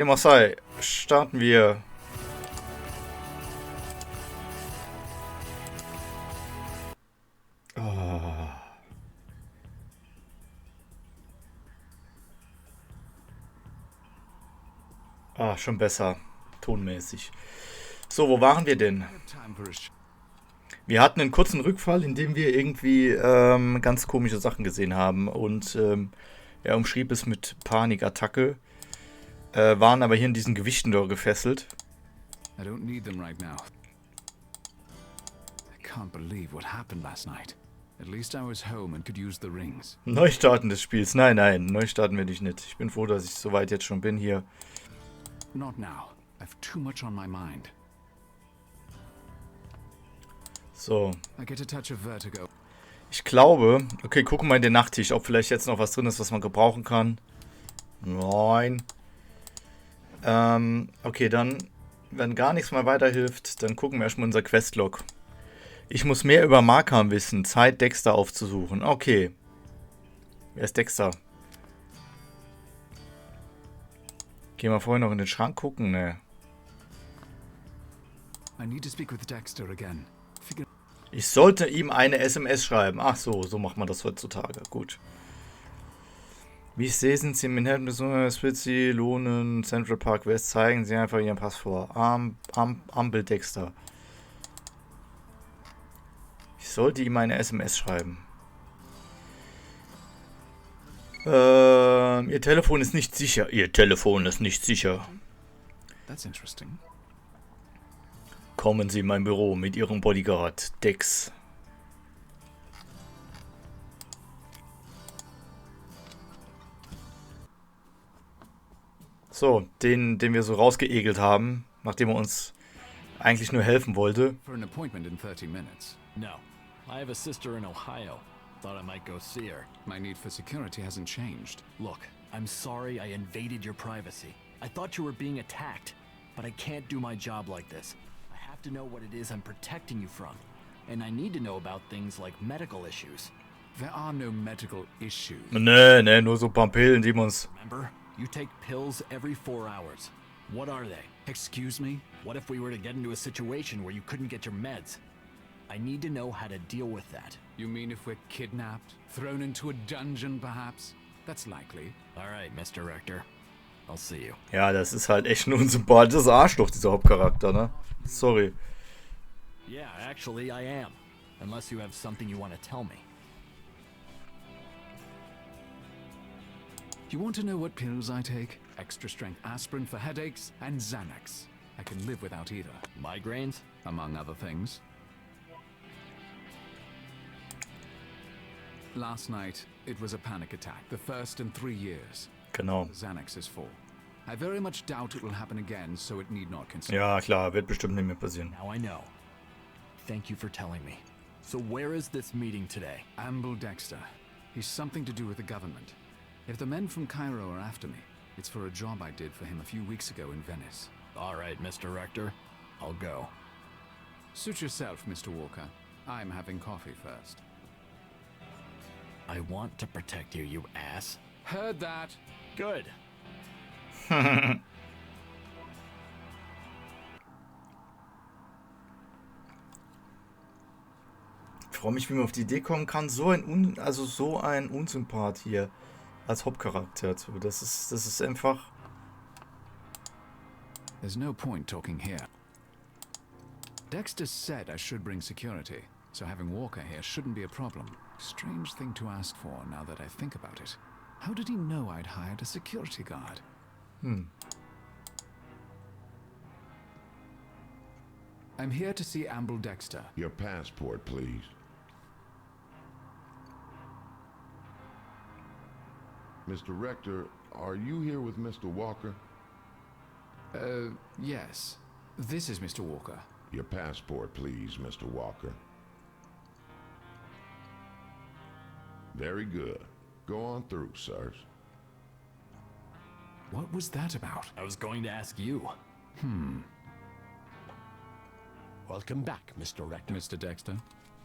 Dem auch sei, starten wir. Oh. Ah, schon besser. Tonmäßig. So, wo waren wir denn? Wir hatten einen kurzen Rückfall, in dem wir irgendwie ganz komische Sachen gesehen haben. Und er umschrieb es mit Panikattacke. Waren aber hier in diesen Gewichten dort gefesselt. I don't need them right now. I can't believe what happened last night. At least I was home and could use the rings. Neustarten des Spiels. Nein, nein, neu starten wir dich nicht. Ich bin froh, dass ich soweit jetzt schon bin hier. Not now. I've too much on my mind. So. I get a touch of vertigo. Ich glaube, okay, gucken wir in den Nachttisch, ob vielleicht jetzt noch was drin ist, was man gebrauchen kann. Nein. Okay, dann, wenn gar nichts mehr weiterhilft, dann gucken wir erstmal unser Questlog. Ich muss mehr über Markham wissen. Zeit, Dexter aufzusuchen. Okay. Wer ist Dexter? Gehen wir vorher noch in den Schrank gucken, ne? I need to speak with Dexter again. Ich sollte ihm eine SMS schreiben. Ach so, so macht man das heutzutage. Gut. Wie ich sehe, sind Sie in Manhattan besonders Spitzy, Lohnen, Central Park West. Zeigen Sie einfach Ihren Pass vor. Ampel Dexter. Ich sollte ihm eine SMS schreiben. Ihr Telefon ist nicht sicher. Ihr Telefon ist nicht sicher. That's interesting. Kommen Sie in mein Büro mit Ihrem Bodyguard, Dex. So, den wir so rausgeegelt haben, nachdem er uns eigentlich nur helfen wollte. For an appointment in 30 minutes. No. I have a sister in Ohio. Thought I might go see her. My need for security hasn't changed. Look, I'm sorry I invaded your privacy. I thought you were being attacked, but I can't do my job like this. I have to know what it is I'm protecting you from. And I need to know about things like medical issues. There are no medical issues. Nee, nur so ein paar Pillen, die uns... Remember? You take pills every 4 hours. What are they? Excuse me? What if we were to get into a situation where you couldn't get your meds? I need to know how to deal with that. You mean if we're kidnapped? Thrown into a dungeon, perhaps? That's likely. Alright, Mr. Rector. I'll see you. Ja, das ist halt echt ein unsympathisches Arschloch, dieser Hauptcharakter, ne? Sorry. Yeah, actually, I am. Unless you have something you want to tell me. You want to know what pills I take? Extra strength aspirin for headaches and Xanax. I can live without either. Migraines? Among other things. Last night, it was a panic attack, the first in 3 years. Genau. Xanax is full. I very much doubt it will happen again, so it need not concern. Ja, klar, wird bestimmt nicht mehr passieren. Now I know. Thank you for telling me. So where is this meeting today? Amble Dexter. He's something to do with the government. If the men from Cairo are after me, it's for a job I did for him a few weeks ago in Venice. All right, Mr. Rector. I'll go. Suit yourself, Mr. Walker. I'm having coffee first. I want to protect you, you ass. Heard that. Good. Ich freue mich, wie man auf die Idee kommen kann, so ein Unsympath hier als Hauptcharakter zu. Das ist einfach... There's no point talking here. Dexter said I should bring security, so having Walker here shouldn't be a problem. Strange thing to ask for now that I think about it. How did he know I'd hired a security guard? I'm here to see Amble Dexter. Your passport, please. Mr. Rector, are you here with Mr. Walker? Yes. This is Mr. Walker. Your passport, please, Mr. Walker. Very good. Go on through, sirs. What was that about? I was going to ask you. Welcome back, Mr. Rector. Mr. Dexter?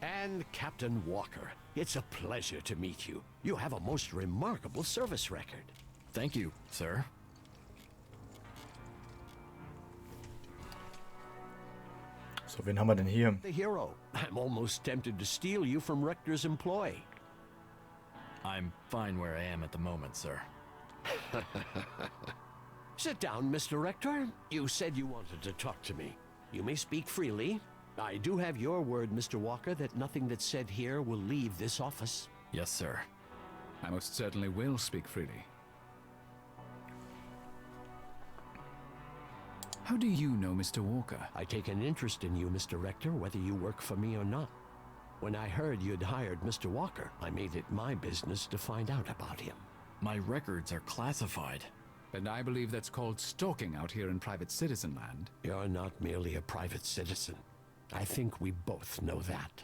And Captain Walker. It's a pleasure to meet you. You have a most remarkable service record. Thank you, sir. So, wen haben wir denn hier? The hero. I'm almost tempted to steal you from Rector's employ. I'm fine where I am at the moment, sir. Sit down, Mr. Rector. You said you wanted to talk to me. You may speak freely. I do have your word, Mr. Walker, that nothing that's said here will leave this office. Yes, sir. I most certainly will speak freely. How do you know Mr. Walker? I take an interest in you, Mr. Rector, whether you work for me or not. When I heard you'd hired Mr. Walker, I made it my business to find out about him. My records are classified. And I believe that's called stalking out here in private citizen land. You're not merely a private citizen. I think we both know that.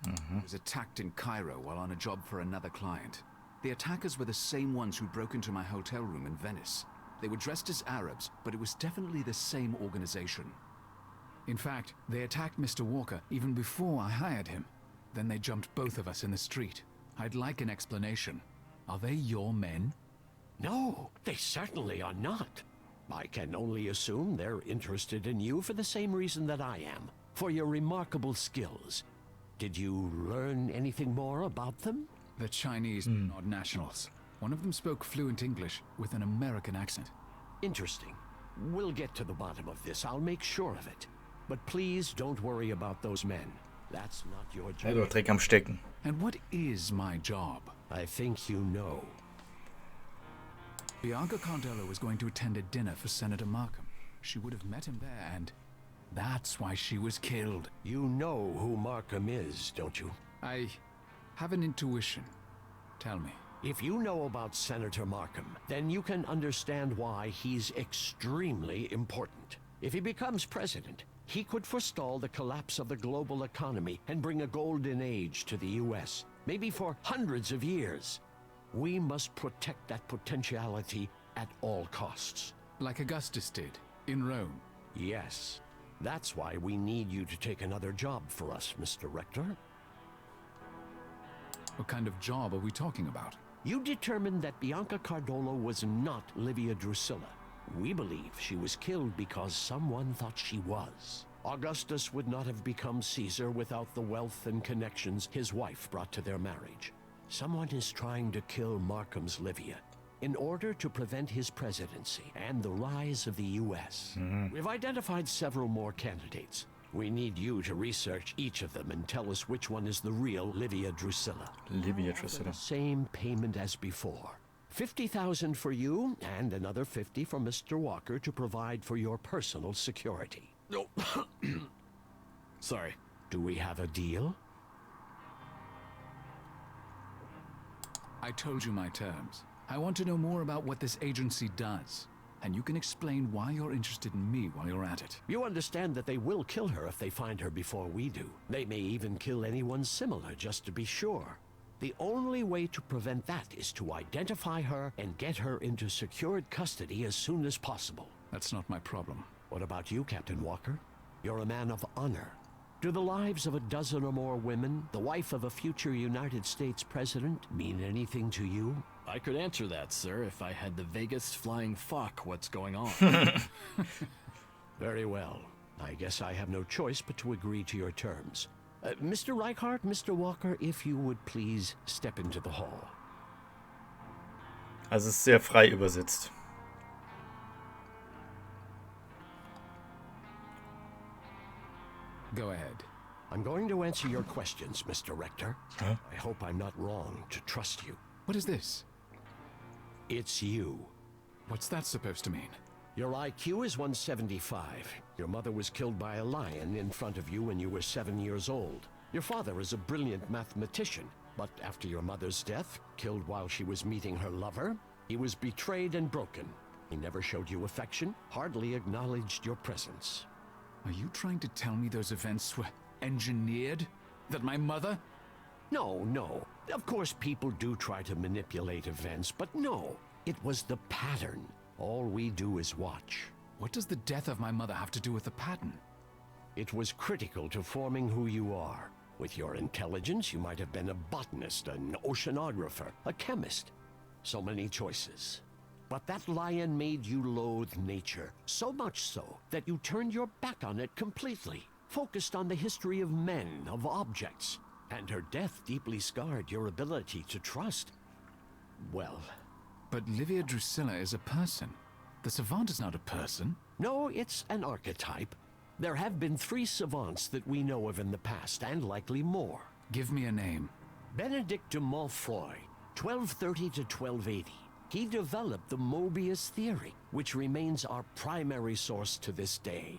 I was attacked in Cairo while on a job for another client. The attackers were the same ones who broke into my hotel room in Venice. They were dressed as Arabs, but it was definitely the same organization. In fact, they attacked Mr. Walker even before I hired him. Then they jumped both of us in the street. I'd like an explanation. Are they your men? No, they certainly are not. I can only assume they're interested in you for the same reason that I am, for your remarkable skills. Did you learn anything more about them? The Chinese odd nationals. One of them spoke fluent English with an American accent. Interesting. We'll get to the bottom of this. I'll make sure of it. But please don't worry about those men. That's not your Ja, du job. Dreck am Stecken. And what is my job? I think you know. Bianca Cardillo was going to attend a dinner for Senator Markham. She would have met him there, and that's why she was killed. You know who Markham is, don't you? I have an intuition. Tell me. If you know about Senator Markham, then you can understand why he's extremely important. If he becomes president, he could forestall the collapse of the global economy and bring a golden age to the US, maybe for hundreds of years. We must protect that potentiality at all costs. Like Augustus did, in Rome. Yes. That's why we need you to take another job for us, Mr. Rector. What kind of job are we talking about? You determined that Bianca Cardillo was not Livia Drusilla. We believe she was killed because someone thought she was. Augustus would not have become Caesar without the wealth and connections his wife brought to their marriage. Someone is trying to kill Markham's Livia in order to prevent his presidency and the rise of the U.S. We've identified several more candidates. We need you to research each of them and tell us which one is the real Livia Drusilla. Livia The Drusilla. same payment as before. 50,000 for you and another 50 for Mr. Walker to provide for your personal security. No. Sorry. Do we have a deal? I told you my terms. I want to know more about what this agency does. And you can explain why you're interested in me while you're at it. You understand that they will kill her if they find her before we do. They may even kill anyone similar just to be sure. The only way to prevent that is to identify her and get her into secured custody as soon as possible. That's not my problem. What about you, Captain Walker? You're a man of honor. Do the lives of a dozen or more women, the wife of a future United States president, mean anything to you? I could answer that, sir, if I had the vaguest flying fuck what's going on. Very well. I guess I have no choice but to agree to your terms. Mr. Reichardt, Mr. Walker, if you would please step into the hall. Also es ist sehr frei übersetzt. Go ahead. I'm going to answer your questions, Mr. Rector. Huh? I hope I'm not wrong to trust you. What is this? It's you. What's that supposed to mean? Your IQ is 175. Your mother was killed by a lion in front of you when you were 7 years old. Your father is a brilliant mathematician, but after your mother's death, killed while she was meeting her lover, he was betrayed and broken. He never showed you affection, hardly acknowledged your presence. Are you trying to tell me those events were engineered? That my mother? No. Of course, people do try to manipulate events, but no. It was the pattern. All we do is watch. What does the death of my mother have to do with the pattern? It was critical to forming who you are. With your intelligence, you might have been a botanist, an oceanographer, a chemist. So many choices. But that lion made you loathe nature, so much so that you turned your back on it completely, focused on the history of men, of objects, and her death deeply scarred your ability to trust. Well, But Livia Drusilla is a person. The savant is not a person. no, it's an archetype. There have been 3 savants that we know of in the past, and likely more. Give me a name. Benedict de Montfroy, 1230 to 1280. He developed the Möbius theory, which remains our primary source to this day.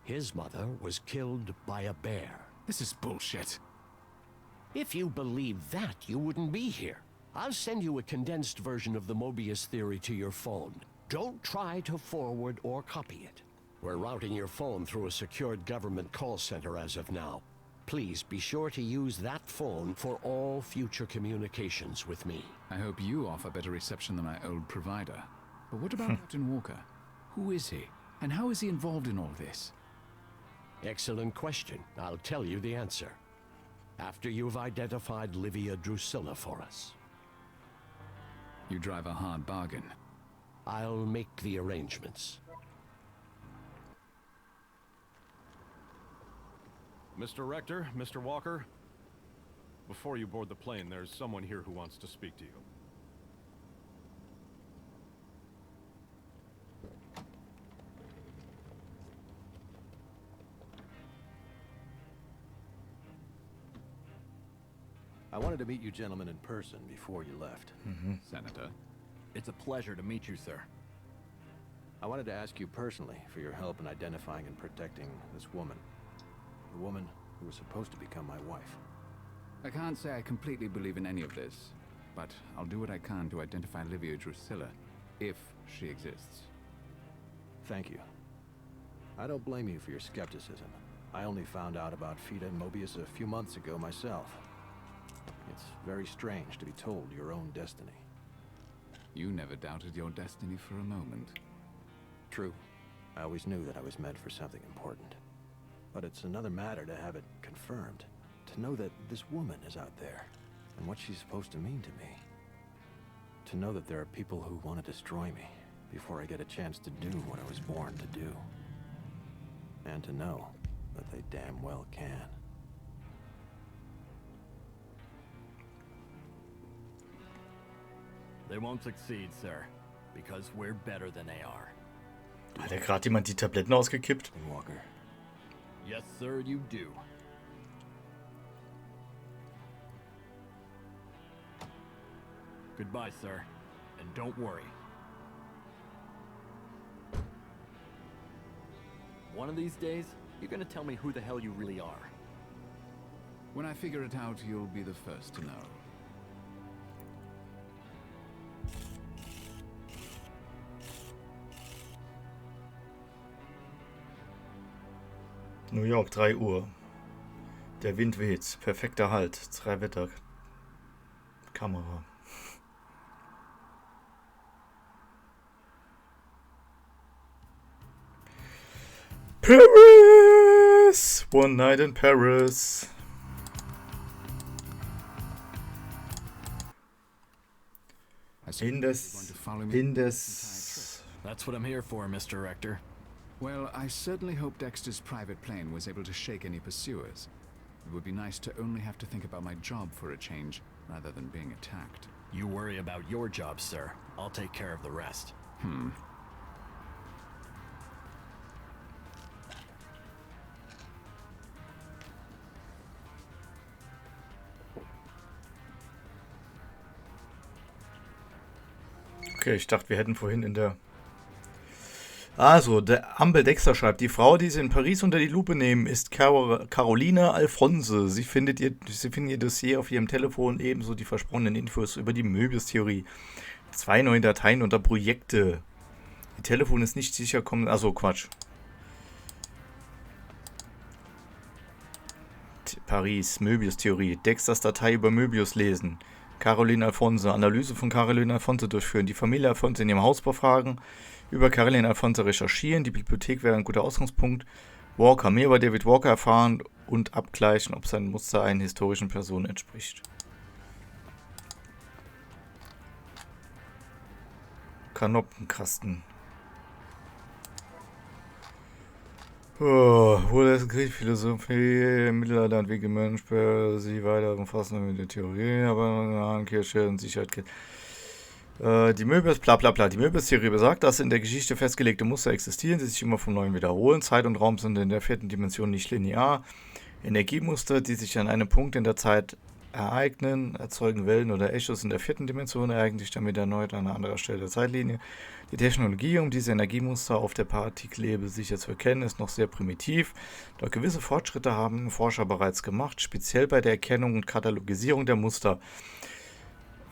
His mother was killed by a bear. This is bullshit. If you believe that, you wouldn't be here. I'll send you a condensed version of the Möbius theory to your phone. Don't try to forward or copy it. We're routing your phone through a secured government call center as of now. Please be sure to use that phone for all future communications with me. I hope you offer better reception than my old provider. But what about Captain Walker? Who is he? And how is he involved in all this? Excellent question. I'll tell you the answer after you've identified Livia Drusilla for us. You drive a hard bargain. I'll make the arrangements. Mr. Rector, Mr. Walker, before you board the plane, there's someone here who wants to speak to you. I wanted to meet you gentlemen in person before you left. Senator. It's a pleasure to meet you, sir. I wanted to ask you personally for your help in identifying and protecting this woman. The woman who was supposed to become my wife. I can't say I completely believe in any of this, but I'll do what I can to identify Livia Drusilla, if she exists. Thank you. I don't blame you for your skepticism. I only found out about Fida and Möbius a few months ago myself. It's very strange to be told your own destiny. You never doubted your destiny for a moment. True. I always knew that I was meant for something important. But it's another matter to have it confirmed. To know that this woman is out there, and what she's supposed to mean to me. To know that there are people who want to destroy me before I get a chance to do what I was born to do. And to know that they damn well can. They won't succeed, sir, because we're better than they are. Hat gerade jemand die Tabletten ausgekippt? Walker. Yes, sir, you do. Goodbye, sir, and don't worry. One of these days, you're gonna tell me who the hell you really are. When I figure it out, you'll be the first to know. New York, 3 Uhr. Der Wind weht. Perfekter Halt. 3 Wetter. Kamera. Paris! One night in Paris. In this. That's what I'm here for, Mr. Rector. Well, I certainly hope Dexter's private plane was able to shake any pursuers. It would be nice to only have to think about my job for a change, rather than being attacked. You worry about your job, sir. I'll take care of the rest. Okay, ich dachte, wir hätten vorhin in der... Also, der Ambel Dexter schreibt, die Frau, die sie in Paris unter die Lupe nehmen, ist Caroline Alphonse. Sie finden ihr Dossier auf ihrem Telefon, ebenso die versprochenen Infos über die Möbius-Theorie. 2 neue Dateien unter Projekte. Ihr Telefon ist nicht sicher kommen... Achso, Quatsch. Paris, Möbius-Theorie. Dexters Datei über Möbius lesen. Caroline Alphonse. Analyse von Caroline Alphonse durchführen. Die Familie Alphonse in ihrem Haus befragen. Über Caroline Alphonse recherchieren. Die Bibliothek wäre ein guter Ausgangspunkt. Walker. Mehr über David Walker erfahren und abgleichen, ob sein Muster einer historischen Person entspricht. Kanoppenkasten. Oh, wurde das Krieg Philosophie, Mittelalter Mensch, sie weiter umfassen mit der Theorie, aber Kirche und Sicherheit geht. Die Möbius, bla bla bla. Die Möbius-Theorie besagt, dass in der Geschichte festgelegte Muster existieren, die sich immer vom Neuen wiederholen. Zeit und Raum sind in der vierten Dimension nicht linear. Energiemuster, die sich an einem Punkt in der Zeit ereignen, erzeugen Wellen oder Echos in der vierten Dimension, ereignen sich damit erneut an einer anderen Stelle der Zeitlinie. Die Technologie, um diese Energiemuster auf der Partikelebene sicher zu erkennen, ist noch sehr primitiv. Doch gewisse Fortschritte haben Forscher bereits gemacht, speziell bei der Erkennung und Katalogisierung der Muster.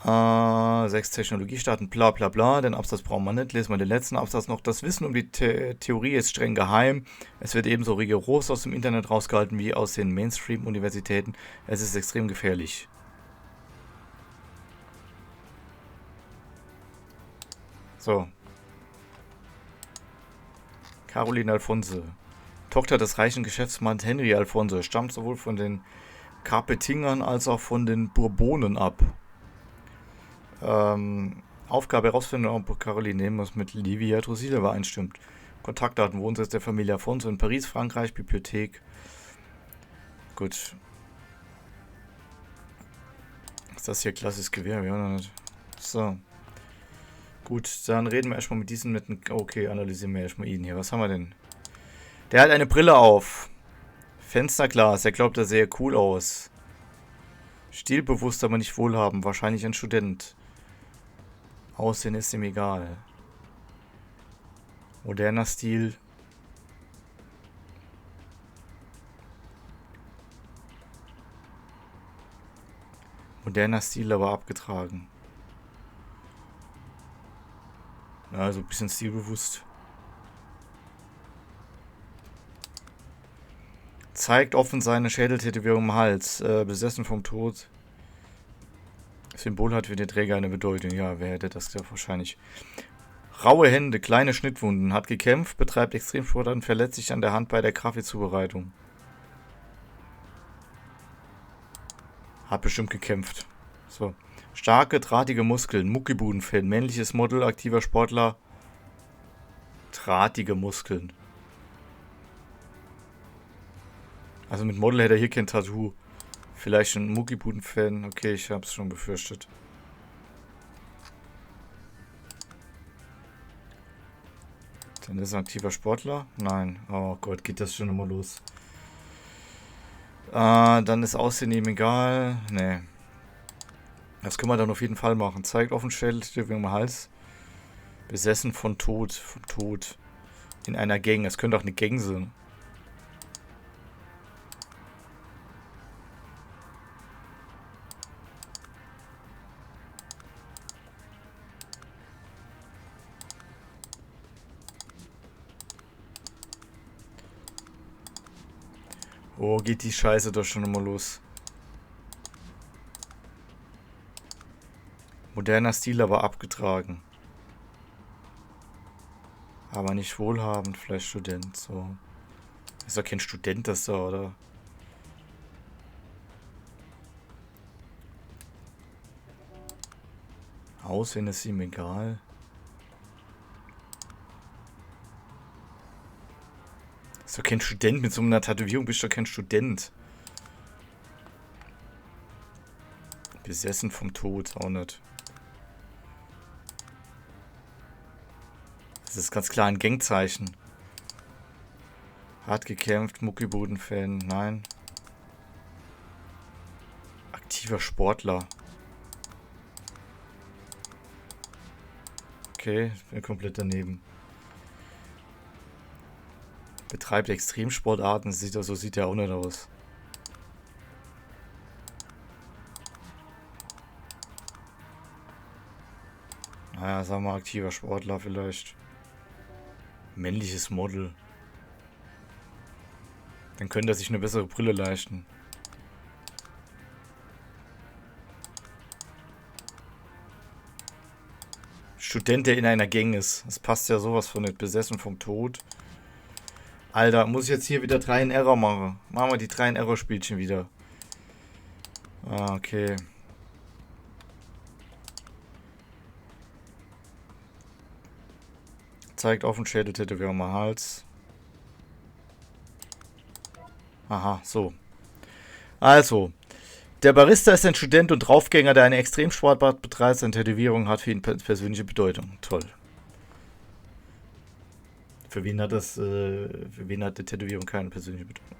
6 Technologiestaaten, bla bla bla, den Absatz brauchen wir nicht, lesen wir den letzten Absatz noch. Das Wissen um die Theorie ist streng geheim. Es wird ebenso rigoros aus dem Internet rausgehalten wie aus den Mainstream-Universitäten. Es ist extrem gefährlich. So. Caroline Alfonse, Tochter des reichen Geschäftsmanns Henry Alfonse, stammt sowohl von den Kapetingern als auch von den Bourbonen ab. Aufgabe herausfinden, ob Caroline Nemus mit Livia Drusilla übereinstimmt. Kontaktdaten, Wohnsitz der Familie Afonso in Paris, Frankreich, Bibliothek. Gut. Ist das hier klassisches Gewehr? Ja, noch nicht. So. Gut, dann reden wir erstmal mit diesen okay, analysieren wir erstmal ihn hier. Was haben wir denn? Der hat eine Brille auf. Fensterglas, er glaubt, er sähe cool aus. Stilbewusst, aber nicht wohlhabend. Wahrscheinlich ein Student. Aussehen ist ihm egal. Moderner Stil. Moderner Stil, aber abgetragen. Also ein bisschen stilbewusst. Zeigt offen seine Schädeltätowierung im Hals. Besessen vom Tod. Symbol hat für den Träger eine Bedeutung. Ja, wer hätte das ja wahrscheinlich. Raue Hände, kleine Schnittwunden. Hat gekämpft, betreibt Extremsport und verletzt sich an der Hand bei der Kaffeezubereitung. Hat bestimmt gekämpft. So. Starke, drahtige Muskeln. Muckibudenfan. Männliches Model, aktiver Sportler. Drahtige Muskeln. Also mit Model hätte er hier kein Tattoo. Vielleicht ein Muckibuden-Fan. Okay, ich hab's schon befürchtet. Dann ist er ein aktiver Sportler? Nein. Oh Gott, geht das schon immer los. Dann ist Aussehen ihm egal. Nee. Das können wir dann auf jeden Fall machen. Zeigt offen Schädeltätowierung im Hals. Besessen von Tod. Von Tod. In einer Gang. Es könnte auch eine Gang sein. Oh, geht die Scheiße doch schon immer los. Moderner Stil, aber abgetragen. Aber nicht wohlhabend, vielleicht Student, so. Ist doch kein Student, das da, oder? Aussehen ist ihm egal. Ist doch kein Student, mit so einer Tätowierung bist du doch kein Student. Besessen vom Tod, auch nicht. Das ist ganz klar ein Gangzeichen. Hart gekämpft, Muckibuden-Fan, nein. Aktiver Sportler. Okay, ich bin komplett daneben. Betreibt Extremsportarten, so sieht er auch nicht aus. Naja, sagen wir aktiver Sportler vielleicht. Männliches Model. Dann könnte er sich eine bessere Brille leisten. Student, der in einer Gang ist. Das passt ja sowas von nicht. Besessen vom Tod. Alter, muss ich jetzt hier wieder 3 in Error machen? Machen wir die 3 in Error Spielchen wieder. Ah, okay. Zeigt offen Schädel, Tätowierung am Hals. Aha, so. Also. Der Barista ist ein Student und Draufgänger, der eine Extremsportart betreibt. Seine Tätowierung hat für ihn persönliche Bedeutung. Toll. Für wen hat die Tätowierung keine persönliche Bedeutung?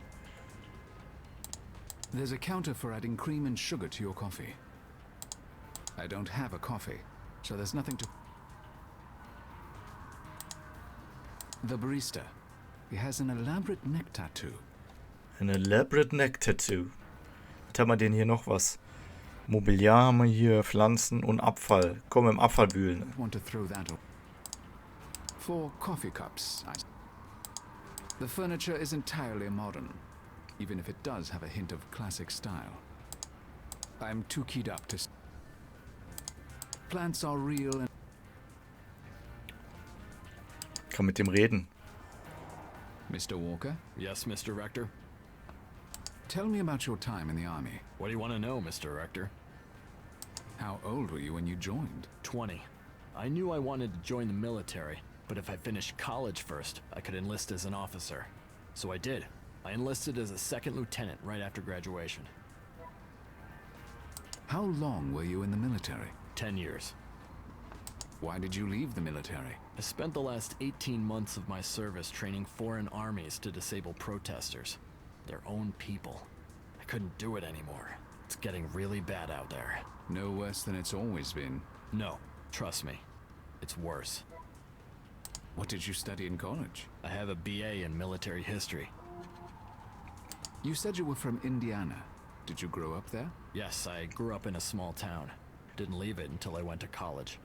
There's a counter for adding cream and sugar to your coffee. I don't have a coffee, so there's nothing to... The barista. He has an elaborate neck tattoo. Ein elaborate neck tattoo. Was haben wir denn hier noch was? Mobiliar haben wir hier, Pflanzen und Abfall. Komm, im Abfall wühlen. I want to throw that up. 4 coffee cups. The furniture is entirely modern, even if it does have a hint of classic style. I'm too keyed up to... Plants are real and... Kann mit dem reden. Mr. Walker, Yes, Mr. Rector? tell me about your time in the army. What do you want to know, Mr. Rector? How old were you when you joined? 20. I knew I wanted to join the military, but if I finished college first, I could enlist as an officer. So I did. I enlisted as a second lieutenant right after graduation. How long were you in the military? 10 years. Why did you leave the military? I spent the last 18 months of my service training foreign armies to disable protesters. Their own people. I couldn't do it anymore. It's getting really bad out there. No worse than it's always been. No, trust me. It's worse. What did you study in college? I have a BA in military history. You said you were from Indiana. Did you grow up there? Yes, I grew up in a small town. Didn't leave it until I went to college.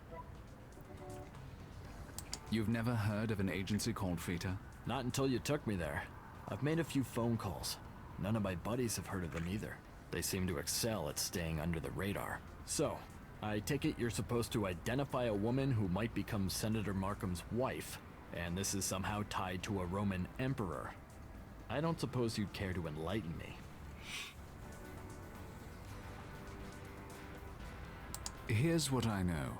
You've never heard of an agency called FITA? Not until you took me there. I've made a few phone calls. None of my buddies have heard of them either. They seem to excel at staying under the radar. So, I take it you're supposed to identify a woman who might become Senator Markham's wife, and this is somehow tied to a Roman emperor. I don't suppose you'd care to enlighten me. Here's what I know.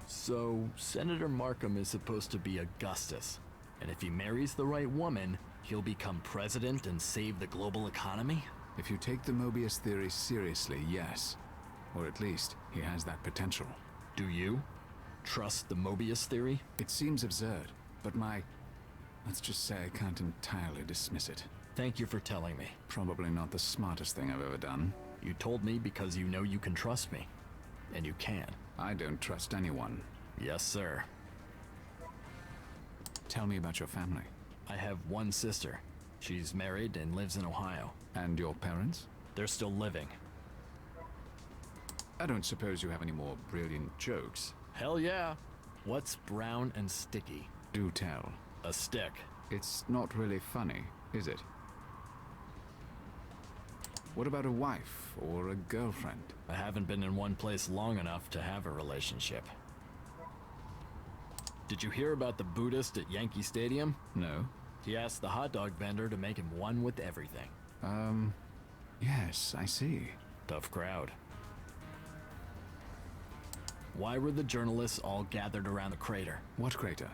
So, Senator Markham is supposed to be Augustus, and if he marries the right woman, he'll become president and save the global economy? If you take the Möbius theory seriously, yes. Or at least, he has that potential. Do you? Trust the Möbius theory? It seems absurd, but let's just say I can't entirely dismiss it. Thank you for telling me. Probably not the smartest thing I've ever done. You told me because you know you can trust me. And you can. I don't trust anyone. Yes, sir. Tell me about your family. I have one sister. She's married and lives in Ohio. And your parents? They're still living. I don't suppose you have any more brilliant jokes. Hell yeah. What's brown and sticky? Do tell. A stick. It's not really funny, is it? What about a wife or a girlfriend? I haven't been in one place long enough to have a relationship. Did you hear about the Buddhist at Yankee Stadium? No. He asked the hot dog vendor to make him one with everything. Yes, I see. Tough crowd. Why were the journalists all gathered around the crater? What crater?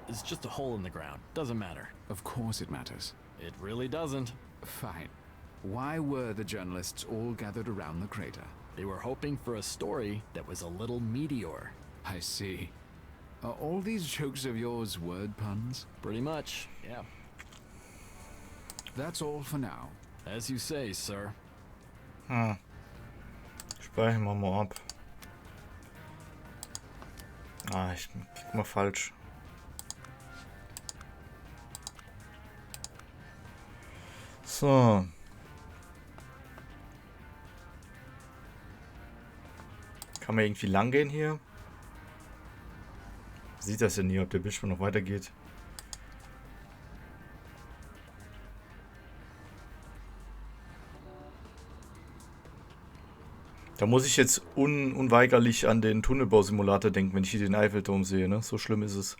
It's just a hole in the ground. Doesn't matter. Of course it matters. It really doesn't. Fine. Why were the journalists all gathered around the crater? They were hoping for a story that was a little meteor. I see. Are all these jokes of yours word puns? Pretty much, yeah. That's all for now. As you say, sir. Speichern wir mal ab. Ich klick mal falsch. So. Kann man irgendwie lang gehen hier? Sieht das ja nie, ob der Bildschirm noch weitergeht. Da muss ich jetzt unweigerlich an den Tunnelbausimulator denken, wenn ich hier den Eiffelturm sehe, ne? So schlimm ist es.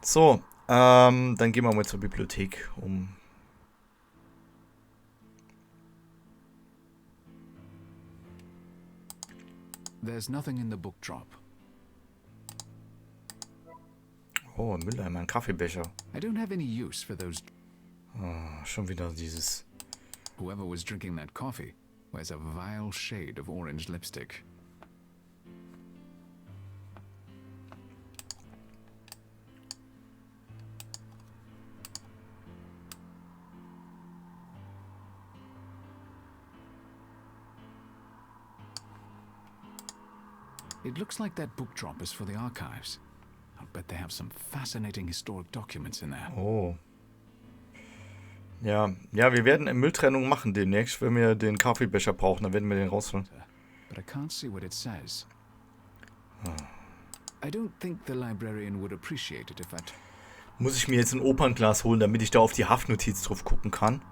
So, dann gehen wir mal zur Bibliothek, um... There's nothing in the book drop. Oh, ein Mülleimer, ein Kaffeebecher. I don't have any use for those. Oh, schon wieder dieses... Whoever was drinking that coffee wears a vile shade of orange lipstick. It looks like that book drop is for the archives. I'll bet they have some fascinating historic documents in there. Oh. Ja, wir werden eine Mülltrennung machen demnächst, wenn wir den Kaffeebecher brauchen, dann werden wir den rausholen. But I can't see what it says. I don't think the librarian would appreciate it if I'd... Muss ich mir jetzt ein Opernglas holen, damit ich da auf die Haftnotiz drauf gucken kann?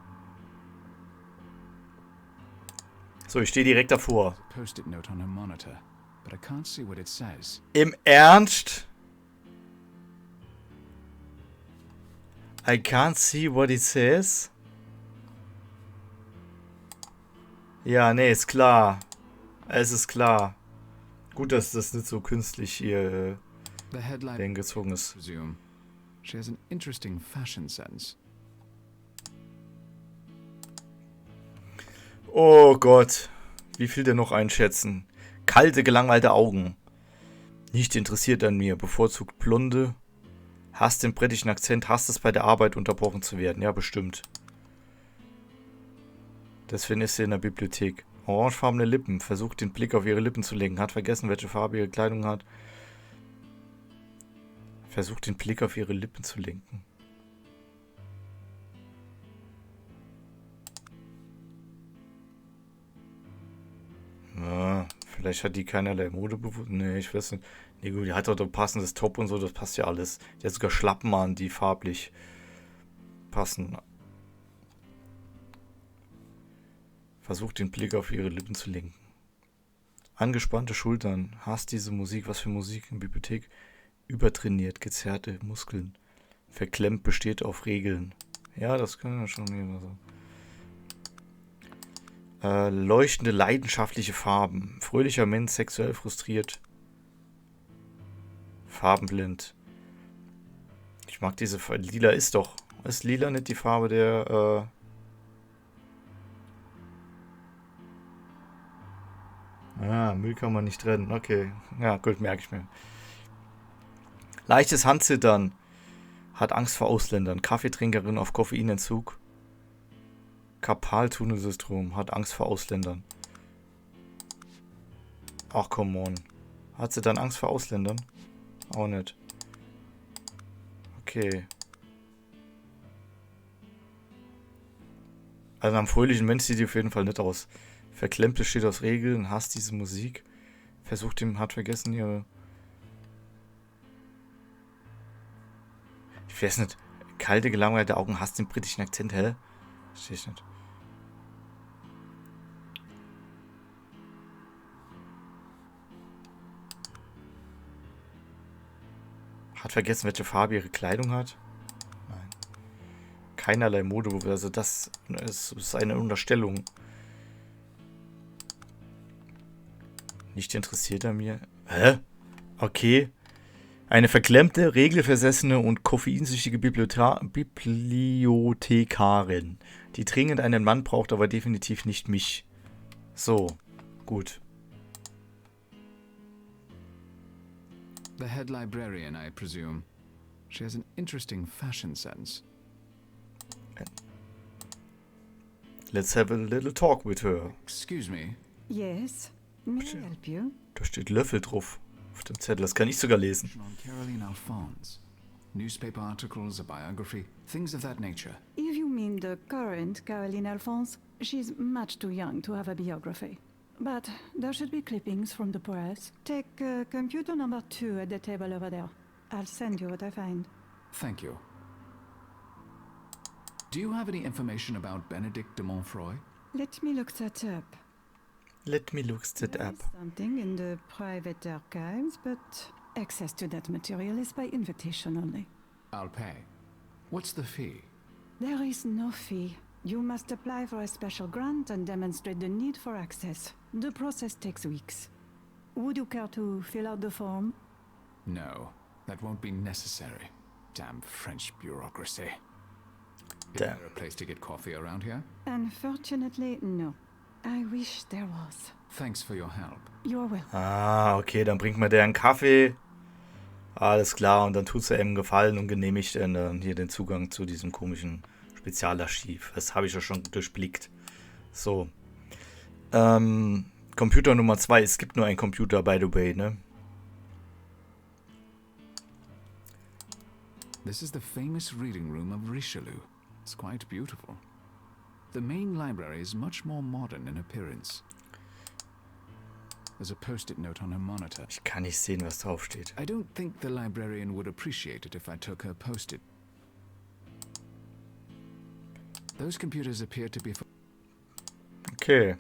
So, ich stehe direkt davor. Post-it note on her monitor, but I can't see what it says. Im Ernst? I can't see what it says. Ja, nee, ist klar. Es ist klar. Gut, dass das nicht so künstlich hier The headline hingezogen ist. presume. She has an interesting fashion sense. Oh Gott. Wie viel denn noch einschätzen? Kalte, gelangweilte Augen. Nicht interessiert an mir. Bevorzugt blonde. Hasst den britischen Akzent. Hasst es bei der Arbeit unterbrochen zu werden. Ja, bestimmt. Deswegen ist sie in der Bibliothek. Orangefarbene Lippen. Versucht den Blick auf ihre Lippen zu lenken. Hat vergessen, welche Farbe ihre Kleidung hat. Versucht den Blick auf ihre Lippen zu lenken. Ja, vielleicht hat die keinerlei Modebewusstsein. Nee, ich weiß nicht. Nee, gut, die hat doch ein passendes Top und so, das passt ja alles. Die hat sogar Schlappen an, die farblich passen. Versucht den Blick auf ihre Lippen zu lenken. Angespannte Schultern. Hasst diese Musik. Was für Musik in der Bibliothek? Übertrainiert, gezerrte Muskeln. Verklemmt, besteht auf Regeln. Ja, das können wir schon immer so. Leuchtende, leidenschaftliche Farben. Fröhlicher Mensch, sexuell frustriert. Farbenblind. Ich mag diese Farbe. Lila ist doch. Ist lila nicht die Farbe der... Müll kann man nicht trennen. Okay. Ja, gut, merke ich mir. Leichtes Handzittern. Hat Angst vor Ausländern. Kaffeetrinkerin auf Koffeinentzug. Karpaltunnelsyndrom. Hat Angst vor Ausländern. Ach, come on. Hat sie dann Angst vor Ausländern? Auch nicht. Okay. Also am fröhlichen Mensch sieht die auf jeden Fall nicht aus. Verklemmt besteht aus Regeln, hasst diese Musik. Versucht ihm, hat vergessen ihre... Ich weiß nicht. Kalte, gelangweilte Augen, hasst den britischen Akzent, hä? Verstehe ich nicht. Hat vergessen, welche Farbe ihre Kleidung hat? Nein. Keinerlei Mode, also das ist eine Unterstellung. Nicht interessiert an mir. Hä? Okay. Eine verklemmte, regelversessene und koffeinsüchtige Bibliothekarin, die dringend einen Mann braucht, aber definitiv nicht mich. So, gut. The head librarian, I presume. She has an interesting fashion sense. Let's have a little talk with her. Excuse me. Yes, may I help you? Da steht Löffel drauf auf dem Zettel. Das kann ich sogar lesen. On Caroline Alphonse. Newspaper articles, a biography, things of that nature. If you mean the current Caroline Alphonse, she's much too young to have a biography. But there should be clippings from the press. Take computer number 2 at the table over there. I'll send you what I find. Thank you. Do you have any information about Benedict de Montfroy? Let me look that up. Let me look that There up. is something in the private archives, but access to that material is by invitation only. I'll pay. What's the fee? There is no fee. You must apply for a special grant and demonstrate the need for access. The process takes weeks. Would you care to fill out the form? No, that won't be necessary. Damn French bureaucracy. Is Damn. there a place to get coffee around here? Unfortunately, no. I wish there was. Thanks for your help. You are welcome. Ah, okay, dann bringt mir der einen Kaffee. Alles klar, und dann tut er ihm einen Gefallen und genehmigt dann hier den Zugang zu diesem komischen Spezialarchiv. Das habe ich ja schon durchblickt. So. Computer Nummer 2. Es gibt nur einen Computer, by the way, ne? This is the famous reading room of Richelieu. It's quite beautiful. The main library is much more modern in appearance. There's a post-it note on her monitor. Ich kann nicht sehen, was draufsteht. I don't think the librarian would appreciate it if I took her post-it. Those computers appear to be for... Okay.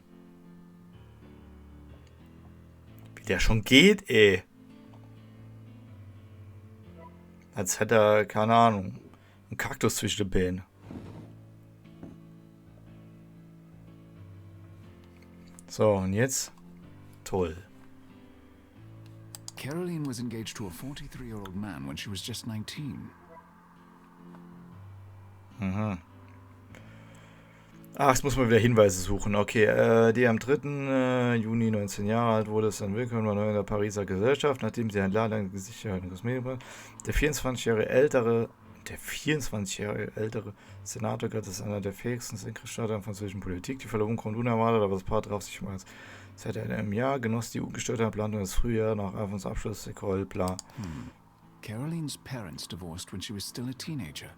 Wie der schon geht, ey. Als hätte er, keine Ahnung, einen Kaktus zwischen den Beinen. So, und jetzt? Toll. Caroline was engaged to a 43-year-old man when she was just 19. Mhm. Ach, jetzt muss man wieder Hinweise suchen. Okay, die am 3. Juni 19 Jahre alt wurde, es dann willkommen in der Pariser Gesellschaft, nachdem sie ein Jahr lang gesichert Kosmetik war. Der 24-jährige ältere Senator galt als einer der fähigsten Senkrechtstarter in französischen Politik. Die Verlobung kommt unerwartet, aber das Paar traf sich mal seit einem Jahr, genoss die ungestörte Planung des Frühjahrs nach Avons Abschluss, École, bla. Caroline's parents divorced when she was still a teenager.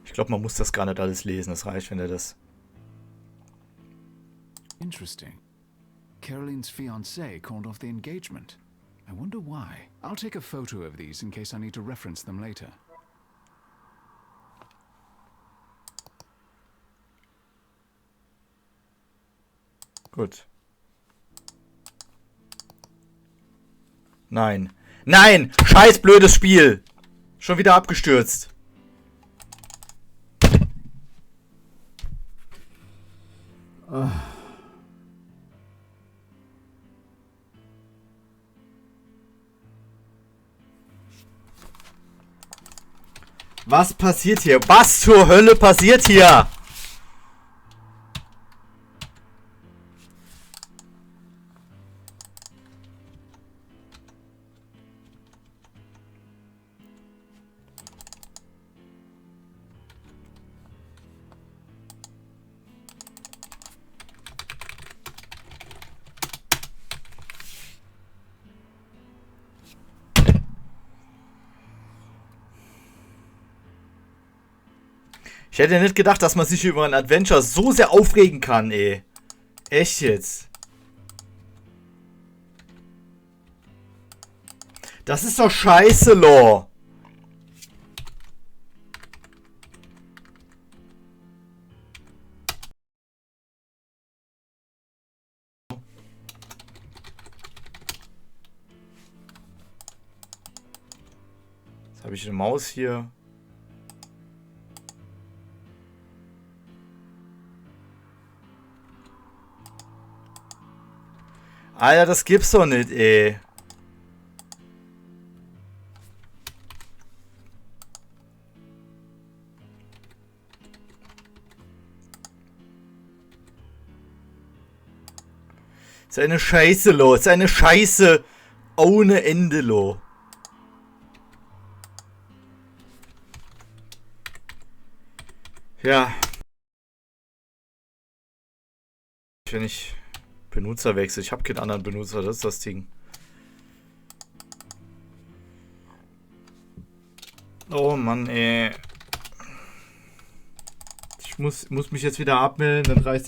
Ich glaube, man muss das gar nicht alles lesen. Das reicht, wenn er das... Interesting. Caroline's fiancé called off the engagement. I wonder why. I'll take a photo of these in case I need to reference them later. Gut. Nein. Nein! Scheiß blödes Spiel! Schon wieder abgestürzt. Was passiert hier? Was zur Hölle passiert hier? Ich hätte nicht gedacht, dass man sich über ein Adventure so sehr aufregen kann, ey. Echt jetzt. Das ist doch scheiße, Lore. Jetzt habe ich eine Maus hier. Alter, das gibt's doch nicht, ey. Ist eine Scheiße, Lo. Ist eine Scheiße ohne Ende, Lo. Ja. Wenn ich Benutzer wechsle. Ich habe keinen anderen Benutzer, das ist das Ding. Oh Mann, ey. Ich muss mich jetzt wieder abmelden, dann reißt das